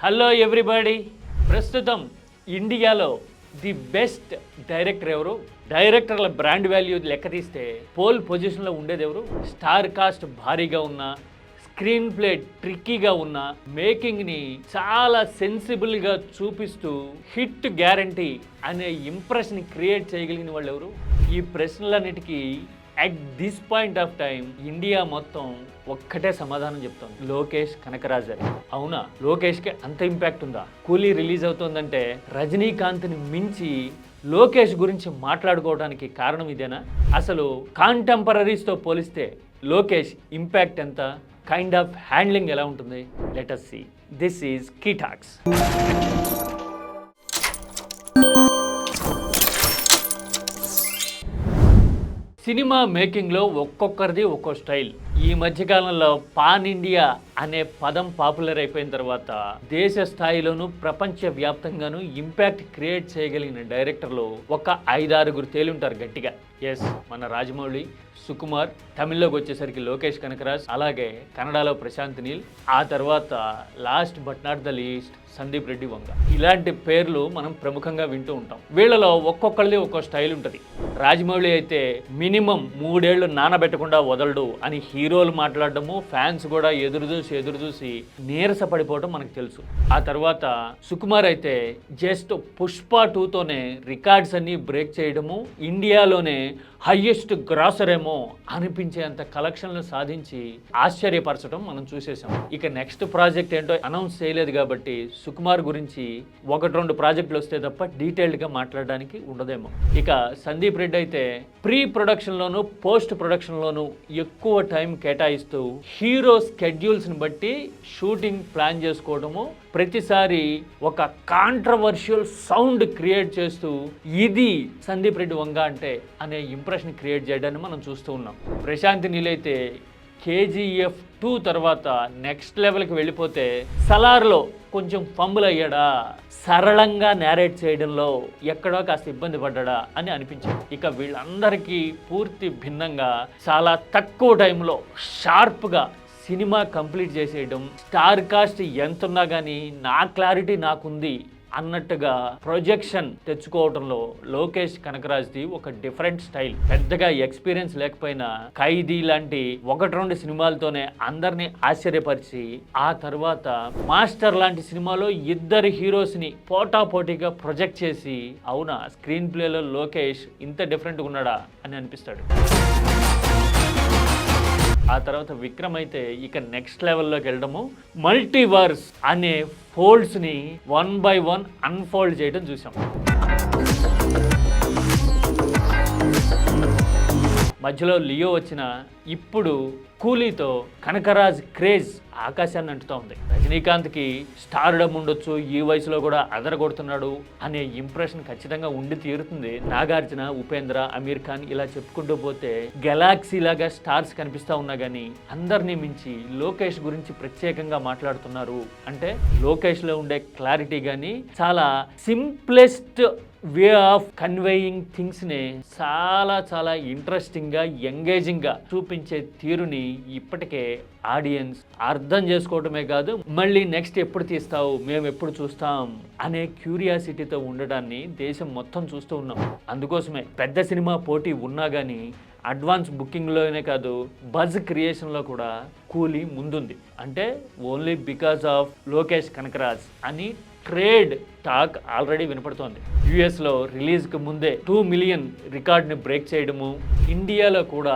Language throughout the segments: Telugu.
Hello everybody. ప్రస్తుతం ఇండియాలో ది బెస్ట్ డైరెక్టర్ ఎవరు? డైరెక్టర్ల బ్రాండ్ వాల్యూ లెక్క తీస్తే పోల్ పొజిషన్లో ఉండేది ఎవరు? స్టార్ కాస్ట్ భారీగా ఉన్న, స్క్రీన్ ప్లే ట్రిక్కీగా ఉన్న, మేకింగ్ని చాలా సెన్సిబుల్గా చూపిస్తూ హిట్ గ్యారంటీ అనే ఇంప్రెషన్ క్రియేట్ చేయగలిగిన వాళ్ళు ఎవరు? ఈ ప్రశ్నలన్నిటికీ at this point of time India మొత్తం ఒక్కటే సమాధానం చెప్తుంది: లోకేష్ కనకరాజ్. అవునా? లోకేష్కి అంత ఇంపాక్ట్ ఉందా? కూలీ రిలీజ్ అవుతుందంటే రజనీకాంత్ని మించి లోకేష్ గురించి మాట్లాడుకోవడానికి కారణం ఇదేనా? అసలు కాంటెంపరీస్తో పోలిస్తే లోకేష్ ఇంపాక్ట్ ఎంత? కైండ్ ఆఫ్ హ్యాండ్లింగ్ ఎలా ఉంటుంది? Let us see. This is Key Talks. Cinema మేకింగ్లో ఒక్కొక్కరిది ఒక్కో స్టైల్. ఈ మధ్యకాలంలో పాన్ ఇండియా అనే పదం పాపులర్ అయిపోయిన తర్వాత దేశ స్థాయిలోనూ ప్రపంచ వ్యాప్తంగానూ ఇంపాక్ట్ క్రియేట్ చేయగలిగిన డైరెక్టర్లు ఒక 5-6 తేలుంటారు గట్టిగా. ఎస్, మన రాజమౌళి, సుకుమార్, తమిళ్లోకి వచ్చేసరికి లోకేష్ కనకరాజ్, అలాగే కన్నడలో ప్రశాంత్ నీల్, ఆ తర్వాత last but not the least Sandeep Reddy Vanga. ఇలాంటి పేర్లు మనం ప్రముఖంగా వింటూ ఉంటాం. వీళ్ళలో ఒక్కొక్కరిది ఒక్కో స్టైల్ ఉంటుంది. రాజమౌళి అయితే మినిమం 3 ఏళ్ళు నానబెట్టకుండా వదలడు అని హీరోలు మాట్లాడడము, ఫ్యాన్స్ కూడా ఎదురు చూసి నీరస పడిపోవడం మనకు తెలుసు. ఆ తర్వాత సుకుమార్ అయితే జస్ట్ పుష్ప 2తోనే రికార్డ్స్ అన్ని బ్రేక్ చేయడము, ఇండియాలోనే హైయెస్ట్ గ్రాసర్ ఏమో అనిపించేంత కలెక్షన్లు సాధించి ఆశ్చర్యపరచడం మనం చూసేసాం. ఇక నెక్స్ట్ ప్రాజెక్ట్ ఏంటో అనౌన్స్ చేయలేదు కాబట్టి సుకుమార్ గురించి 1-2 ప్రాజెక్టులు వస్తే తప్ప డీటెయిల్డ్గా మాట్లాడడానికి ఉండదేమో. ఇక సందీప్ రెడ్డి అయితే ప్రీ ప్రొడక్షన్లోను పోస్ట్ ప్రొడక్షన్లోను ఎక్కువ టైం కేటాయిస్తూ హీరో స్కెడ్యూల్స్ని బట్టి షూటింగ్ ప్లాన్ చేసుకోవడము, ప్రతిసారి ఒక కాంట్రవర్షియల్ సౌండ్ క్రియేట్ చేస్తూ ఇది సందీప్ రెడ్డి వంగ అంటే అనే ఇంప్రెషన్ క్రియేట్ చేయడాన్ని మనం చూస్తూ ఉన్నాం. ప్రశాంత్ నీల్ అయితే KGF 2 తర్వాత నెక్స్ట్ లెవెల్కి వెళ్ళిపోతే సలార్లో కొంచెం ఫంబుల్ అయ్యాడా, సరళంగా నేరేట్ చేయడంలో ఎక్కడో కాస్త ఇబ్బంది పడ్డా అని అనిపించింది. ఇక వీళ్ళందరికీ పూర్తి భిన్నంగా చాలా తక్కువ టైంలో షార్ప్గా సినిమా కంప్లీట్ చేసేయడం, స్టార్ కాస్ట్ ఎంత ఉన్నా కానీ నా క్లారిటీ నాకుంది అన్నట్టుగా ప్రొజెక్షన్ తెచ్చుకోవడంలో లోకేష్ కనకరాజ్ది ఒక డిఫరెంట్ స్టైల్. పెద్దగా ఎక్స్పీరియన్స్ లేకపోయినా ఖైదీ లాంటి 1-2 సినిమాలతోనే అందరినీ ఆశ్చర్యపరిచి, ఆ తర్వాత మాస్టర్ లాంటి సినిమాలో 2 హీరోస్ని పోటాపోటీగా ప్రొజెక్ట్ చేసి, అవునా స్క్రీన్ ప్లేలో లోకేష్ ఇంత డిఫరెంట్గా ఉన్నాడా అని అనిపిస్తాడు. ఆ తర్వాత విక్రమ్ అయితే ఇక నెక్స్ట్ లెవెల్లోకి వెళ్ళడము, మల్టీవర్స్ అనే ఫోల్డ్స్ని 1 by 1 అన్ఫోల్డ్ చేయడం చూసాం. మధ్యలో లియో వచ్చిన ఇప్పుడు కూలీతో కనకరాజ్ క్రేజ్ ఆకాశాన్ని అంటుతూ ఉంది. రజనీకాంత్కి స్టార్డమ్ ఉండొచ్చు, ఈ వయసులో కూడా అదరగొడుతున్నాడు అనే ఇంప్రెషన్ ఖచ్చితంగా ఉండి తీరుతుంది. నాగార్జున, ఉపేంద్ర, అమీర్ ఖాన్ ఇలా చెప్పుకుంటూ పోతే గెలాక్సీ లాగా స్టార్స్ కనిపిస్తూ ఉన్నా కానీ అందరినీ మించి లోకేష్ గురించి ప్రత్యేకంగా మాట్లాడుతున్నారు అంటే లోకేష్లో ఉండే క్లారిటీ కానీ చాలా సింప్లెస్ట్ వే ఆఫ్ కన్వేయింగ్ థింగ్స్ని చాలా ఇంట్రెస్టింగ్గా, ఎంగేజింగ్గా చూపించే తీరుని ఇప్పటికే ఆడియన్స్ అర్థం చేసుకోవడమే కాదు, మళ్ళీ నెక్స్ట్ ఎప్పుడు తీస్తావు, మేము ఎప్పుడు చూస్తాం అనే క్యూరియాసిటీతో ఉండడాన్ని దేశం మొత్తం చూస్తూ ఉన్నాం. అందుకోసమే పెద్ద సినిమా పోటీ ఉన్నా కానీ అడ్వాన్స్ బుకింగ్లోనే కాదు, బజ్ క్రియేషన్లో కూడా కూలీ ముందుంది. అంటే only because of Lokesh Kanagaraj అని ట్రేడ్ టాక్ ఆల్రెడీ వినపడుతోంది. యుఎస్లో రిలీజ్కి ముందే 2 మిలియన్ రికార్డ్ని బ్రేక్ చేయడము, ఇండియాలో కూడా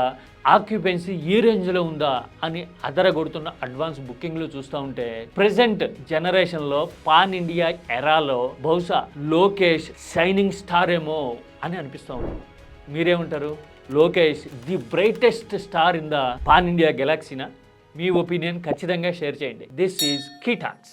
ఆక్యుపెన్సీ ఈ రేంజ్లో ఉందా అని అదరగొడుతున్న అడ్వాన్స్ బుకింగ్లు చూస్తూ ఉంటే ప్రెజెంట్ జనరేషన్లో పాన్ ఇండియా ఎరాలో బహుశా లోకేష్ షైనింగ్ స్టార్ ఏమో అని అనిపిస్తూ ఉంది. మీరేమంటారు? Lokesh the brightest star in the pan India గెలాక్సీనా? మీ ఒపీనియన్ ఖచ్చితంగా షేర్ చేయండి. This is Key talks.